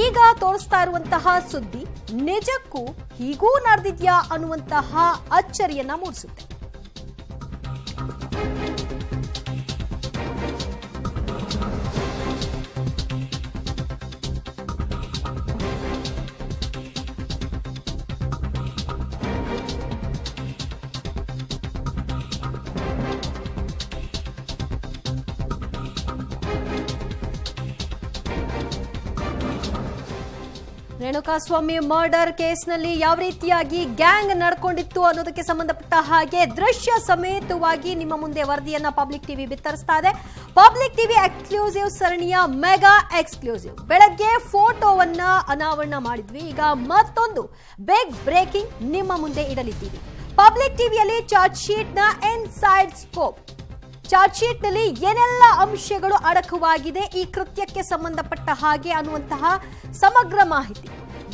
ಈಗ ತೋರಿಸ್ತಾ ಇರುವಂತಹ ಸುದ್ದಿ ನಿಜಕ್ಕೂ ಹೀಗೂ ನಡೆದಿದ್ಯಾ ಅನ್ನುವಂತಹ ಅಚ್ಚರಿಯನ್ನ ಮೂಡಿಸುತ್ತೆ. ರೇಣುಕಾಸ್ವಾಮಿ ಮರ್ಡರ್ ಕೇಸ್ನಲ್ಲಿ ಯಾವ ರೀತಿಯಾಗಿ ಗ್ಯಾಂಗ್ ನಡ್ಕೊಂಡಿತ್ತು ಅನ್ನೋದಕ್ಕೆ ಸಂಬಂಧಪಟ್ಟ ಹಾಗೆ ದೃಶ್ಯ ಸಮೇತವಾಗಿ ನಿಮ್ಮ ಮುಂದೆ ವರದಿಯನ್ನ ಪಬ್ಲಿಕ್ ಟಿವಿ ಬಿತ್ತರಿಸ್ತಾ ಇದೆ. ಪಬ್ಲಿಕ್ ಟಿವಿ ಎಕ್ಸ್ಕ್ಲೂಸಿವ್ ಸರಣಿಯ ಮೆಗಾ ಎಕ್ಸ್ಕ್ಲೂಸಿವ್ ಬೆಳಗ್ಗೆ ಫೋಟೋವನ್ನ ಅನಾವರಣ ಮಾಡಿದ್ವಿ. ಈಗ ಮತ್ತೊಂದು ಬಿಗ್ ಬ್ರೇಕಿಂಗ್ ನಿಮ್ಮ ಮುಂದೆ ಇಡಲಿದ್ದೀವಿ. ಪಬ್ಲಿಕ್ ಟಿವಿಯಲ್ಲಿ ಚಾರ್ಜ್ ಶೀಟ್ ನ ಇನ್ಸೈಡ್ ಸ್ಕೋಪ್, ಚಾರ್ಜ್ ಶೀಟ್ ನಲ್ಲಿ ಏನೆಲ್ಲ ಅಂಶಗಳು ಅಡಕವಾಗಿದೆ ಈ ಕೃತ್ಯಕ್ಕೆ ಸಂಬಂಧಪಟ್ಟ ಹಾಗೆ ಅನ್ನುವಂತಹ ಸಮಗ್ರ ಮಾಹಿತಿ,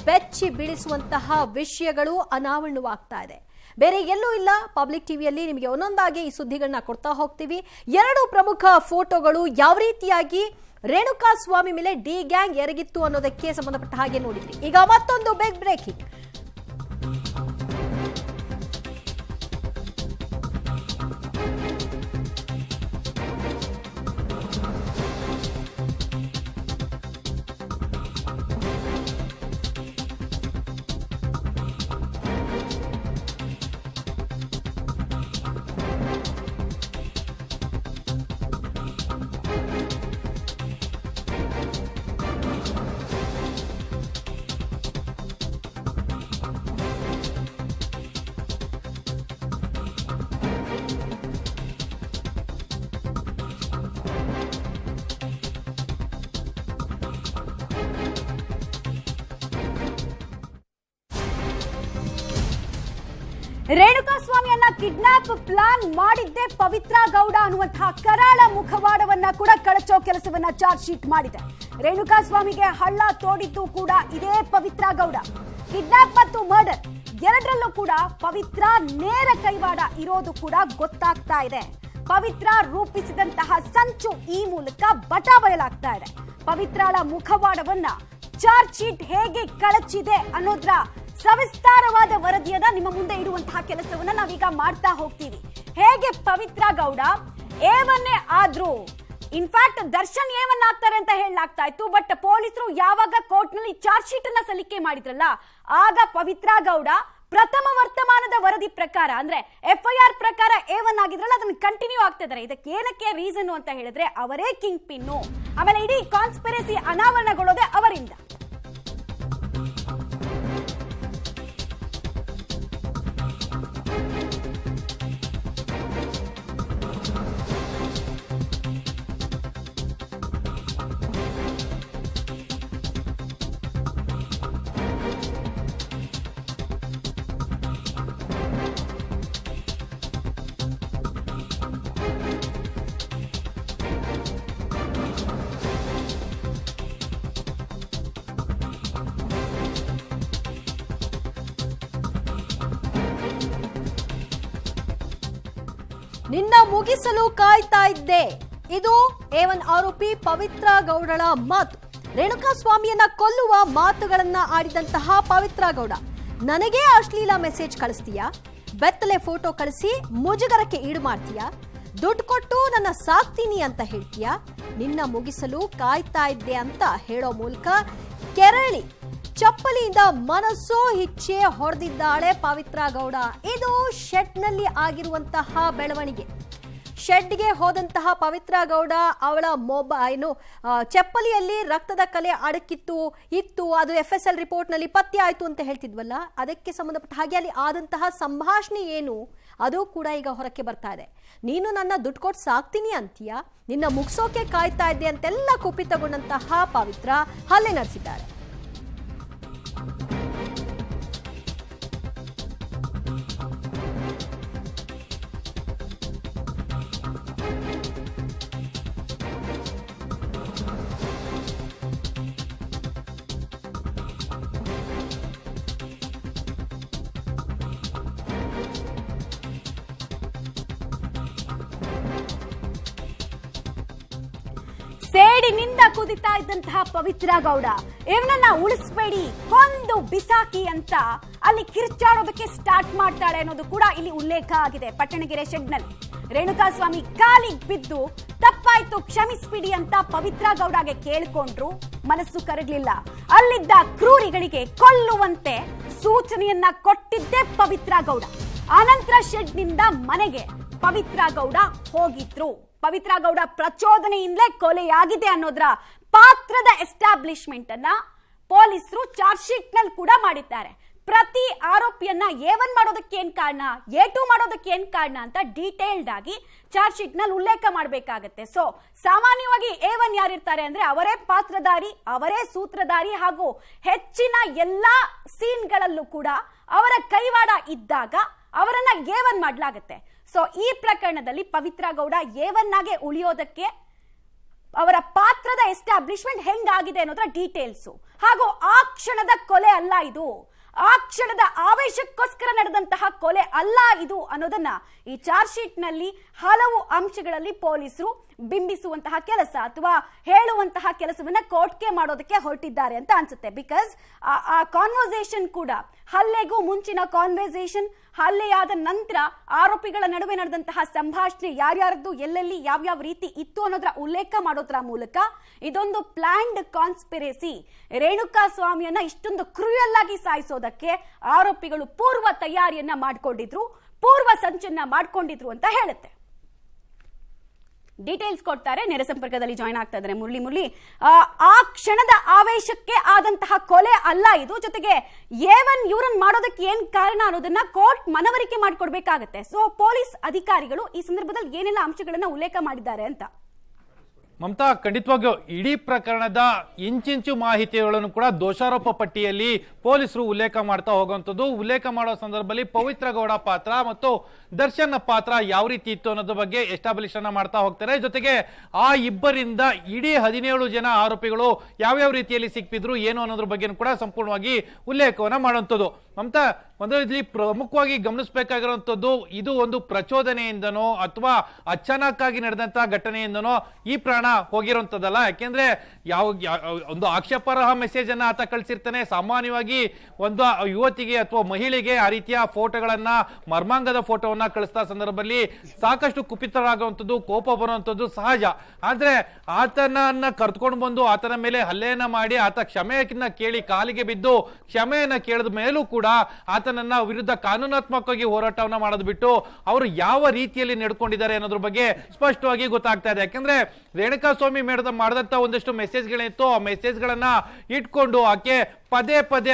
ಬೆಚ್ಚಿ ಬೀಳಿಸುವಂತಹ ವಿಷಯಗಳು ಅನಾವರಣವಾಗ್ತಾ ಇದೆ. ಬೇರೆ ಎಲ್ಲೂ ಇಲ್ಲ. ಪಬ್ಲಿಕ್ ಟಿವಿಯಲ್ಲಿ ನಿಮಗೆ ಒಂದೊಂದಾಗಿ ಈ ಸುದ್ದಿಗಳನ್ನ ಕೊಡ್ತಾ ಹೋಗ್ತೀವಿ. ಎರಡು ಪ್ರಮುಖ ಫೋಟೋಗಳು ಯಾವ ರೀತಿಯಾಗಿ ರೇಣುಕಾಸ್ವಾಮಿ ಮೇಲೆ ಡಿ ಗ್ಯಾಂಗ್ ಎರಗಿತ್ತು ಅನ್ನೋದಕ್ಕೆ ಸಂಬಂಧಪಟ್ಟ ಹಾಗೆ ನೋಡಿದ್ರಿ. ಈಗ ಮತ್ತೊಂದು ಬಿಗ್ ಬ್ರೇಕಿಂಗ್. ರೇಣುಕಾಸ್ವಾಮಿಯನ್ನ ಕಿಡ್ನಾಪ್ ಪ್ಲಾನ್ ಮಾಡಿದ್ದೇ ಪವಿತ್ರ ಗೌಡ ಅನ್ನುವಂತಹ ಕರಾಳ ಮುಖವಾಡವನ್ನ ಕೂಡ ಕಳಚೋ ಕೆಲಸವನ್ನ ಚಾರ್ಜ್ ಶೀಟ್ ಮಾಡಿದೆ. ರೇಣುಕಾಸ್ವಾಮಿಗೆ ಹಳ್ಳ ತೋಡಿದ್ದು ಕೂಡ ಇದೇ ಪವಿತ್ರ ಗೌಡ. ಕಿಡ್ನಾಪ್ ಮತ್ತು ಮರ್ಡರ್ ಎರಡರಲ್ಲೂ ಕೂಡ ಪವಿತ್ರ ನೇರ ಕೈವಾಡ ಇರೋದು ಕೂಡ ಗೊತ್ತಾಗ್ತಾ ಇದೆ. ಪವಿತ್ರ ರೂಪಿಸಿದಂತಹ ಸಂಚು ಈ ಮೂಲಕ ಬಟಾ ಬಯಲಾಗ್ತಾ ಇದೆ. ಪವಿತ್ರಳ ಮುಖವಾಡವನ್ನ ಚಾರ್ಜ್ ಶೀಟ್ ಹೇಗೆ ಕಳಚಿದೆ ಅನ್ನೋದ್ರ ಸವಿಸ್ತಾರವಾದ ವರದಿಯನ್ನ ನಿಮ್ಮ ಮುಂದೆ ಇಡುವಂತಹ ಕೆಲಸವನ್ನ ನಾವೀಗ ಮಾಡ್ತಾ ಹೋಗ್ತೀವಿ. ಹೇಗೆ ಪವಿತ್ರ ಗೌಡ ಏವನ್ನೇ ಆದ್ರೂ ಇನ್ಫ್ಯಾಕ್ಟ್ ದರ್ಶನ್ ಏವನ್ನಾಗ್ತಾರೆ ಅಂತ ಹೇಳಲಾಗ್ತಾ ಇತ್ತು. ಬಟ್ ಪೊಲೀಸರು ಯಾವಾಗ ಕೋರ್ಟ್ ನಲ್ಲಿ ಚಾರ್ಜ್ ಶೀಟ್ ಅನ್ನ ಸಲ್ಲಿಕೆ ಮಾಡಿದ್ರಲ್ಲ, ಆಗ ಪವಿತ್ರ ಗೌಡ ಪ್ರಥಮ ವರ್ತಮಾನದ ವರದಿ ಪ್ರಕಾರ ಅಂದ್ರೆ FIR ಪ್ರಕಾರ ಏವನ್ ಆಗಿದ್ರಲ್ಲ, ಅದನ್ನ ಕಂಟಿನ್ಯೂ ಆಗ್ತಾ ಇದಾರೆ. ಇದಕ್ಕೆ ಏನಕ್ಕೆ ರೀಸನ್ ಅಂತ ಹೇಳಿದ್ರೆ ಅವರೇ ಕಿಂಗ್ ಪಿನ್ನು. ಆಮೇಲೆ ಇಡೀ ಕಾನ್ಸ್ಪಿರಸಿ ಅನಾವರಣಗೊಳ್ಳೋದೆ ಅವರಿಂದ. ನಿನ್ನ ಮುಗಿಸಲು ಕಾಯ್ತಾ ಇದ್ದೆ, ಇದು ಏವನ್ ಆರೋಪಿ ಪವಿತ್ರ ಗೌಡಳ ಮಾತು. ರೇಣುಕಾಸ್ವಾಮಿಯನ್ನ ಕೊಲ್ಲುವ ಮಾತುಗಳನ್ನ ಆಡಿದಂತಹ ಪವಿತ್ರ ಗೌಡ, ನನಗೇ ಅಶ್ಲೀಲ ಮೆಸೇಜ್ ಕಳಿಸ್ತೀಯಾ, ಬೆತ್ತಲೆ ಫೋಟೋ ಕಳಿಸಿ ಮುಜುಗರಕ್ಕೆ ಈಡು ಮಾಡ್ತೀಯಾ, ದುಡ್ಡು ಕೊಟ್ಟು ನನ್ನ ಸಾಕ್ತೀನಿ ಅಂತ ಹೇಳ್ತೀಯಾ, ನಿನ್ನ ಮುಗಿಸಲು ಕಾಯ್ತಾ ಇದ್ದೆ ಅಂತ ಹೇಳೋ ಮೂಲಕ ಕೆರಳಿ ಚಪ್ಪಲಿಯಿಂದ ಮನಸ್ಸೋ ಇಚ್ಛೆ ಹೊಡೆದಿದ್ದಾಳೆ ಪವಿತ್ರ ಗೌಡ. ಇದು ಶೆಡ್ನಲ್ಲಿ ಆಗಿರುವಂತಹ ಬೆಳವಣಿಗೆ. ಶೆಡ್ಗೆ ಹೋದಂತಹ ಪವಿತ್ರ ಗೌಡ ಅವಳ ಚಪ್ಪಲಿಯಲ್ಲಿ ರಕ್ತದ ಕಲೆ ಇತ್ತು. ಅದು FSL ರಿಪೋರ್ಟ್ ನಲ್ಲಿ ಪತ್ತೆ ಆಯ್ತು ಅಂತ ಹೇಳ್ತಿದ್ವಲ್ಲ, ಅದಕ್ಕೆ ಸಂಬಂಧಪಟ್ಟ ಹಾಗೆ ಅಲ್ಲಿ ಆದಂತಹ ಸಂಭಾಷಣೆ ಏನು ಅದು ಕೂಡ ಈಗ ಹೊರಕ್ಕೆ ಬರ್ತಾ ಇದೆ. ನೀನು ನನ್ನ ದುಡ್ಡು ಕೊಟ್ಟು ಸಾಕ್ತೀನಿ ಅಂತೀಯ, ನಿನ್ನ ಮುಗಿಸೋಕೆ ಕಾಯ್ತಾ ಇದ್ದೆ ಅಂತೆಲ್ಲ ಕುಪಿತಗೊಂಡಂತಹ ಪವಿತ್ರ ಹಲ್ಲೆ ನಡೆಸಿದ್ದಾಳೆ. ಸೇಡಿನಿಂದ ಕುದಿತಾ ಇದ್ದಂತಹ ಪವಿತ್ರ ಗೌಡ ಇವನನ್ನ ಉಳಿಸ್ಬೇಡಿ, ಕೊಂದು ಬಿಸಾಕಿ ಅಂತ ಅಲ್ಲಿ ಕಿರ್ಚಾಡೋದಕ್ಕೆ ಸ್ಟಾರ್ಟ್ ಮಾಡ್ತಾಳೆ ಅನ್ನೋದು ಕೂಡ ಇಲ್ಲಿ ಉಲ್ಲೇಖ ಆಗಿದೆ. ಪಟ್ಟಣಗೆರೆ ಶೆಡ್ನಲ್ಲಿ ರೇಣುಕಾಸ್ವಾಮಿ ಕಾಲಿಗೆ ಬಿದ್ದು ತಪ್ಪಾಯ್ತು ಕ್ಷಮಿಸ್ಬಿಡಿ ಅಂತ ಪವಿತ್ರ ಗೌಡಗೆ ಕೇಳ್ಕೊಂಡ್ರು, ಮನಸ್ಸು ಕರಗಲಿಲ್ಲ. ಅಲ್ಲಿದ್ದ ಕ್ರೂರಿಗಳಿಗೆ ಕೊಲ್ಲುವಂತೆ ಸೂಚನೆಯನ್ನ ಕೊಟ್ಟಿದ್ದೆ ಪವಿತ್ರ ಗೌಡ. ಆನಂತರ ಶೆಡ್ನಿಂದ ಮನೆಗೆ ಪವಿತ್ರ ಗೌಡ ಹೋಗಿದ್ರು. ಪವಿತ್ರ ಗೌಡ ಪ್ರಚೋದನೆಯಿಂದಲೇ ಕೊಲೆಯಾಗಿದೆ ಅನ್ನೋದ್ರ ಪಾತ್ರದ ಎಸ್ಟಾಬ್ಲಿಷ್ಮೆಂಟ್ ಅನ್ನ ಪೊಲೀಸರು ಚಾರ್ಜ್ ಶೀಟ್ ನಲ್ಲಿ ಕೂಡ ಮಾಡಿದ್ದಾರೆ. ಪ್ರತಿ ಆರೋಪಿಯನ್ನ A1 ಮಾಡೋದಕ್ಕೆ ಏನ್ ಕಾರಣ, A2 ಮಾಡೋದಕ್ಕೆ ಏನ್ ಕಾರಣ ಅಂತ ಡೀಟೇಲ್ಡ್ ಆಗಿ ಚಾರ್ಜ್ ಶೀಟ್ ನಲ್ಲಿ ಉಲ್ಲೇಖ ಮಾಡಬೇಕಾಗತ್ತೆ. ಸೊ ಸಾಮಾನ್ಯವಾಗಿ A1 ಯಾರಿರ್ತಾರೆ ಅಂದ್ರೆ ಅವರೇ ಪಾತ್ರಧಾರಿ, ಅವರೇ ಸೂತ್ರಧಾರಿ, ಹಾಗೂ ಹೆಚ್ಚಿನ ಎಲ್ಲಾ ಸೀನ್ಗಳಲ್ಲೂ ಕೂಡ ಅವರ ಕೈವಾಡ ಇದ್ದಾಗ ಅವರನ್ನ A1 ಮಾಡಲಾಗುತ್ತೆ. ಸೊ ಈ ಪ್ರಕರಣದಲ್ಲಿ ಪವಿತ್ರ ಗೌಡ A1 ಆಗಿ ಉಳಿಯೋದಕ್ಕೆ ಅವರ ಪಾತ್ರದ ಎಸ್ಟಾಬ್ಲಿಷ್ಮೆಂಟ್ ಹೆಂಗಾಗಿದೆ ಅನ್ನೋದ್ರ ಡೀಟೇಲ್ಸ್, ಹಾಗೂ ಆ ಕ್ಷಣದ ಕೊಲೆ ಅಲ್ಲ ಇದು, ಆ ಕ್ಷಣದ ಆವೇಶಕ್ಕೋಸ್ಕರ ನಡೆದಂತಹ ಕೊಲೆ ಅಲ್ಲ ಇದು ಅನ್ನೋದನ್ನ ಈ ಚಾರ್ಜ್ ಶೀಟ್ ನಲ್ಲಿ ಹಲವು ಅಂಶಗಳಲ್ಲಿ ಪೊಲೀಸರು ಬಿಂಬಿಸುವಂತಹ ಕೆಲಸ ಅಥವಾ ಹೇಳುವಂತಹ ಕೆಲಸವನ್ನ ಕೋರ್ಟ್ಗೆ ಮಾಡೋದಕ್ಕೆ ಹೊರಟಿದ್ದಾರೆ ಅಂತ ಅನ್ಸುತ್ತೆ. ಬಿಕಾಸ್ ಆ ಕಾನ್ವರ್ಸೇಷನ್ ಕೂಡ ಹಲ್ಲೆಗೂ ಮುಂಚಿನ ಕಾನ್ವರ್ಸೇಷನ್, ಹಲ್ಲೆಯಾದ ನಂತರ ಆರೋಪಿಗಳ ನಡುವೆ ನಡೆದಂತಹ ಸಂಭಾಷಣೆ ಯಾರ್ಯಾರದ್ದು ಎಲ್ಲೆಲ್ಲಿ ಯಾವ್ಯಾವ ರೀತಿ ಇತ್ತು ಅನ್ನೋದ್ರ ಉಲ್ಲೇಖ ಮಾಡೋದ್ರ ಮೂಲಕ ಇದೊಂದು ಪ್ಲಾನ್ಡ್ ಕಾನ್ಸ್ಪಿರೆಸಿ, ರೇಣುಕಾಸ್ವಾಮಿಯನ್ನ ಇಷ್ಟೊಂದು ಕ್ರೂಯಲ್ ಆಗಿ ಸಾಯಿಸೋದಕ್ಕೆ ಆರೋಪಿಗಳು ಪೂರ್ವ ತಯಾರಿಯನ್ನ ಮಾಡ್ಕೊಂಡಿದ್ರು, ಪೂರ್ವ ಸಂಚನ್ನ ಮಾಡ್ಕೊಂಡಿದ್ರು ಅಂತ ಹೇಳುತ್ತೆ. ಡೀಟೇಲ್ಸ್ ಕೊಡ್ತಾರೆ. ನೇರ ಸಂಪರ್ಕದಲ್ಲಿ ಜಾಯ್ನ್ ಆಗ್ತಾ ಇದ್ದಾರೆ ಮುರಳಿ. ಆ ಕ್ಷಣದ ಆವೇಶಕ್ಕೆ ಆದಂತಹ ಕೊಲೆ ಅಲ್ಲ ಇದು. ಜೊತೆಗೆ A1 ಇವ್ರನ್ನ ಮಾಡೋದಕ್ಕೆ ಏನ್ ಕಾರಣ ಅನ್ನೋದನ್ನ ಕೋರ್ಟ್ ಮನವರಿಕೆ ಮಾಡಿಕೊಡ್ಬೇಕಾಗತ್ತೆ. ಸೊ ಪೊಲೀಸ್ ಅಧಿಕಾರಿಗಳು ಈ ಸಂದರ್ಭದಲ್ಲಿ ಏನೆಲ್ಲ ಅಂಶಗಳನ್ನ ಉಲ್ಲೇಖ ಮಾಡಿದ್ದಾರೆ ಅಂತ. ಮಮತಾ, ಖಂಡಿತವಾಗಿಯೂ ಇಡೀ ಪ್ರಕರಣದ ಇಂಚಿಂಚು ಮಾಹಿತಿಗಳನ್ನು ಕೂಡ ದೋಷಾರೋಪ ಪಟ್ಟಿಯಲ್ಲಿ ಪೊಲೀಸರು ಉಲ್ಲೇಖ ಮಾಡ್ತಾ ಹೋಗುವಂಥದ್ದು. ಉಲ್ಲೇಖ ಮಾಡೋ ಸಂದರ್ಭದಲ್ಲಿ ಪವಿತ್ರ ಗೌಡ ಪಾತ್ರ ಮತ್ತು ದರ್ಶನ್ ಪಾತ್ರ ಯಾವ ರೀತಿ ಇತ್ತು ಅನ್ನೋದ್ರ ಬಗ್ಗೆ ಎಸ್ಟಾಬ್ಲಿಷ್ ಅನ್ನ ಮಾಡ್ತಾ ಹೋಗ್ತಾರೆ. ಜೊತೆಗೆ ಆ ಇಬ್ಬರಿಂದ ಇಡೀ 17 ಜನ ಆರೋಪಿಗಳು ಯಾವ್ಯಾವ ರೀತಿಯಲ್ಲಿ ಸಿಕ್ಕಿದ್ರು ಏನು ಅನ್ನೋದ್ರ ಬಗ್ಗೆ ಕೂಡ ಸಂಪೂರ್ಣವಾಗಿ ಉಲ್ಲೇಖವನ್ನ ಮಾಡುವಂಥದ್ದು. ಮಮತಾ, ಇಲ್ಲಿ ಪ್ರಮುಖವಾಗಿ ಗಮನಿಸಬೇಕಾಗಿರುವಂತದ್ದು, ಇದು ಒಂದು ಪ್ರಚೋದನೆಯಿಂದನೋ ಅಥವಾ ಅಚಾನಕ್ಕಾಗಿ ನಡೆದಂತಹ ಘಟನೆಯಿಂದನೋ ಈ ಪ್ರಾಣ ಹೋಗಿರುವಂತದ್ದಲ್ಲ. ಯಾಕೆಂದ್ರೆ ಒಂದು ಆಕ್ಷೇಪಾರ್ಹ ಮೆಸೇಜ್ ಅನ್ನ ಆತ ಕಳಿಸಿರ್ತಾನೆ. ಸಾಮಾನ್ಯವಾಗಿ ಒಂದು ಯುವತಿಗೆ ಅಥವಾ ಮಹಿಳೆಗೆ ಆ ರೀತಿಯ ಫೋಟೋಗಳನ್ನ, ಮರ್ಮಾಂಗದ ಫೋಟೋವನ್ನ ಕಳಿಸ್ತಾ ಸಂದರ್ಭದಲ್ಲಿ ಸಾಕಷ್ಟು ಕುಪಿತರಾಗುವಂಥದ್ದು, ಕೋಪ ಬರುವಂಥದ್ದು ಸಹಜ. ಆದ್ರೆ ಆತನನ್ನ ಕರ್ತ್ಕೊಂಡು ಬಂದು ಆತನ ಮೇಲೆ ಹಲ್ಲೆಯನ್ನ ಮಾಡಿ ಆತ ಕ್ಷಮೆಯನ್ನ ಕೇಳಿ ಕಾಲಿಗೆ ಬಿದ್ದು ಕ್ಷಮೆಯನ್ನ ಕೇಳಿದ ಮೇಲೂ ಕೂಡ ಆತನನ್ನ ವಿರುದ್ಧ ಕಾನೂನಾತ್ಮಕವಾಗಿ ಹೋರಾಟವನ್ನ ಮಾಡೋದು ಬಿಟ್ಟು ಅವರು ಯಾವ ರೀತಿಯಲ್ಲಿ ನಡ್ಕೊಂಡಿದ್ದಾರೆ ಅನ್ನೋದ್ರ ಬಗ್ಗೆ ಸ್ಪಷ್ಟವಾಗಿ ಗೊತ್ತಾಗ್ತಾ ಇದೆ. ಯಾಕಂದ್ರೆ ರೇಣುಕಾಸ್ವಾಮಿ ಮಾಡಿದಂತ ಒಂದಷ್ಟು ಮೆಸೇಜ್ಗಳಿತ್ತು, ಆ ಮೆಸೇಜ್ಗಳನ್ನ ಇಟ್ಕೊಂಡು ಆಕೆ ಪದೇ ಪದೇ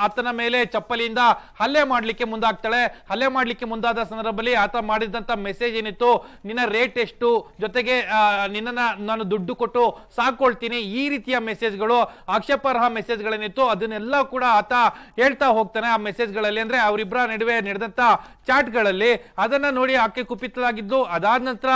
ಆತನ ಮೇಲೆ ಚಪ್ಪಲಿಯಿಂದ ಹಲ್ಲೆ ಮಾಡ್ಲಿಕ್ಕೆ ಮುಂದಾಗ್ತಾಳೆ. ಹಲ್ಲೆ ಮಾಡ್ಲಿಕ್ಕೆ ಮುಂದಾದ ಸಂದರ್ಭದಲ್ಲಿ ಆತ ಮಾಡಿದಂತ ಮೆಸೇಜ್ ಏನಿತ್ತು, ನಿನ್ನ ರೇಟ್ ಎಷ್ಟು, ಜೊತೆಗೆ ನಿನ್ನ ನಾನು ದುಡ್ಡು ಕೊಟ್ಟು ಸಾಕೊಳ್ತೀನಿ, ಈ ರೀತಿಯ ಮೆಸೇಜ್ಗಳು, ಆಕ್ಷೇಪಾರ್ಹ ಮೆಸೇಜ್ಗಳೇನಿತ್ತು ಅದನ್ನೆಲ್ಲ ಕೂಡ ಆತ ಹೇಳ್ತಾ ಹೋಗ್ತಾನೆ. ಆ ಮೆಸೇಜ್ಗಳಲ್ಲಿ ಅಂದ್ರೆ ಅವರಿಬ್ಬರ ನಡುವೆ ನಡೆದಂತ ಚಾಟ್ಗಳಲ್ಲಿ ಅದನ್ನ ನೋಡಿ ಆಕೆ ಕುಪಿತಲಾಗಿದ್ದು, ಅದಾದ ನಂತರ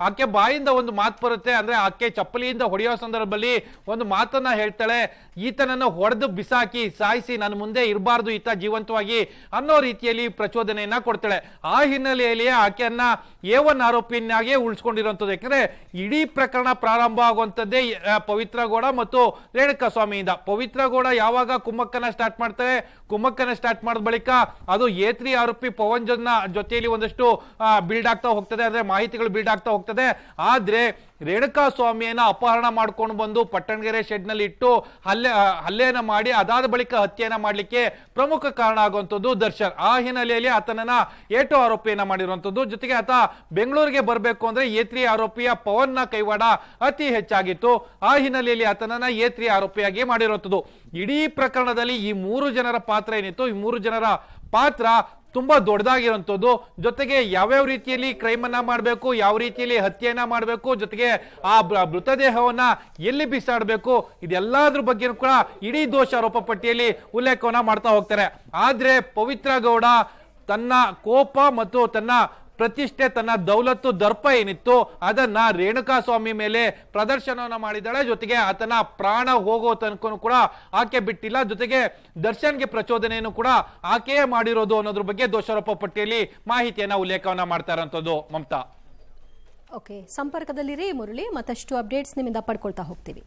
ಆಕೆ ಬಾಯಿಂದ ಒಂದು ಮಾತು ಬರುತ್ತೆ. ಅಂದ್ರೆ ಆಕೆ ಚಪ್ಪಲಿಯಿಂದ ಹೊಡೆಯೋ ಸಂದರ್ಭದಲ್ಲಿ ಒಂದು ಮಾತನ್ನ ಹೇಳ್ತಾಳೆ, ಈತನನ್ನು ಹೊಡೆದು ಬಿಸಾಕಿ ಸಾಯಿಸಿ ನನ್ನ ಮುಂದೆ ಇರಬಾರ್ದು ಈತ ಜೀವಂತವಾಗಿ ಅನ್ನೋ ರೀತಿಯಲ್ಲಿ ಪ್ರಚೋದನೆಯನ್ನ ಕೊಡ್ತಾಳೆ. ಆ ಹಿನ್ನೆಲೆಯಲ್ಲಿ ಆಕೆಯನ್ನ A1 ಆರೋಪಿಯನ್ನಾಗೆ ಉಳಿಸ್ಕೊಂಡಿರುವಂತದ್ದು. ಯಾಕಂದ್ರೆ ಇಡೀ ಪ್ರಕರಣ ಪ್ರಾರಂಭ ಆಗುವಂತದ್ದೇ ಪವಿತ್ರ ಗೌಡ ಮತ್ತು ರೇಣುಕಾಸ್ವಾಮಿಯಿಂದ. ಪವಿತ್ರ ಗೌಡ ಯಾವಾಗ ಕುಮ್ಮಕ್ಕನ್ನ ಸ್ಟಾರ್ಟ್ ಮಾಡ್ತಾರೆ, ಕುಮ್ಮಕ್ಕನ್ನ ಸ್ಟಾರ್ಟ್ ಮಾಡಿದ ಬಳಿಕ ಅದು A3 ಆರೋಪಿ ಪವನ್ ಜೊತೆಯಲ್ಲಿ ಒಂದಷ್ಟು ಬಿಲ್ಡ್ ಆಗ್ತಾ ಹೋಗ್ತದೆ, ಅಂದ್ರೆ ಮಾಹಿತಿಗಳು ಬಿಲ್ಡ್ ಆಗ್ತಾ ಹೋಗ್ತದೆ. ಆದ್ರೆ ರೇಣುಕಾಸ್ವಾಮಿಯನ್ನ ಅಪಹರಣ ಮಾಡ್ಕೊಂಡು ಬಂದು ಪಟ್ಟಣಗೆರೆ ಶೆಡ್ ನಲ್ಲಿ ಇಟ್ಟು ಹಲ್ಲೆಯನ್ನ ಮಾಡಿ ಅದಾದ ಬಳಿಕ ಹತ್ಯೆಯನ್ನ ಮಾಡ್ಲಿಕ್ಕೆ ಪ್ರಮುಖ ಕಾರಣ ಆಗುವಂತದ್ದು ದರ್ಶನ್. ಆ ಹಿನ್ನೆಲೆಯಲ್ಲಿ ಆತನನ್ನ A2 ಆರೋಪಿಯನ್ನ ಮಾಡಿರುವಂತದ್ದು. ಜೊತೆಗೆ ಆತ ಬೆಂಗಳೂರಿಗೆ ಬರಬೇಕು ಅಂದ್ರೆ A3 ಆರೋಪಿಯ ಪವನ್ ನ ಕೈವಾಡ ಅತಿ ಹೆಚ್ಚಾಗಿತ್ತು. ಆ ಹಿನ್ನೆಲೆಯಲ್ಲಿ ಆತನನ್ನ A3 ಆರೋಪಿಯಾಗಿ ಮಾಡಿರುವಂತದ್ದು. ಇಡೀ ಪ್ರಕರಣದಲ್ಲಿ ಈ 3 ಜನರ ಪಾತ್ರ ಏನಿತ್ತು, ಈ 3 ಜನರ ಪಾತ್ರ ತುಂಬಾ ದೊಡ್ಡದಾಗಿರುವಂತದ್ದು. ಜೊತೆಗೆ ಯಾವ್ಯಾವ ರೀತಿಯಲ್ಲಿ ಕ್ರೈಮ್ ಅನ್ನ ಮಾಡಬೇಕು, ಯಾವ ರೀತಿಯಲ್ಲಿ ಹತ್ಯೆಯನ್ನ ಮಾಡಬೇಕು, ಜೊತೆಗೆ ಆ ಮೃತದೇಹವನ್ನ ಎಲ್ಲಿ ಬಿಸಾಡಬೇಕು, ಇದೆಲ್ಲದ್ರ ಬಗ್ಗೆ ಕೂಡ ಇಡೀ ದೋಷಾರೋಪ ಪಟ್ಟಿಯಲ್ಲಿ ಉಲ್ಲೇಖವನ್ನ ಮಾಡ್ತಾ ಹೋಗ್ತಾರೆ. ಆದ್ರೆ ಪವಿತ್ರ ಗೌಡ ತನ್ನ ಕೋಪ ಮತ್ತು ತನ್ನ ಪ್ರತಿಷ್ಠೆ, ತನ್ನ ದೌಲತ್ತು, ದರ್ಪ ಏನಿತ್ತು ಅದನ್ನ ರೇಣುಕಾಸ್ವಾಮಿ ಮೇಲೆ ಪ್ರದರ್ಶನವನ್ನ ಮಾಡಿದ್ದಾಳೆ. ಜೊತೆಗೆ ಆತನ ಪ್ರಾಣ ಹೋಗೋ ತನಕ ಕೂಡ ಆಕೆ ಬಿಟ್ಟಿಲ್ಲ. ಜೊತೆಗೆ ದರ್ಶನ್ಗೆ ಪ್ರಚೋದನೆಯನ್ನು ಕೂಡ ಆಕೆಯೇ ಮಾಡಿರೋದು ಅನ್ನೋದ್ರ ಬಗ್ಗೆ ದೋಷಾರೋಪ ಪಟ್ಟಿಯಲ್ಲಿ ಮಾಹಿತಿಯನ್ನ ಉಲ್ಲೇಖವನ್ನ ಮಾಡ್ತಾ ಇರುವಂತದ್ದು. ಮಮತಾ, ಓಕೆ, ಸಂಪರ್ಕದಲ್ಲಿರಿ ಮುರಳಿ, ಮತ್ತಷ್ಟು ಅಪ್ಡೇಟ್ಸ್ ನಿಮ್ಮಿಂದ ಪಡ್ಕೊಳ್ತಾ ಹೋಗ್ತೀವಿ.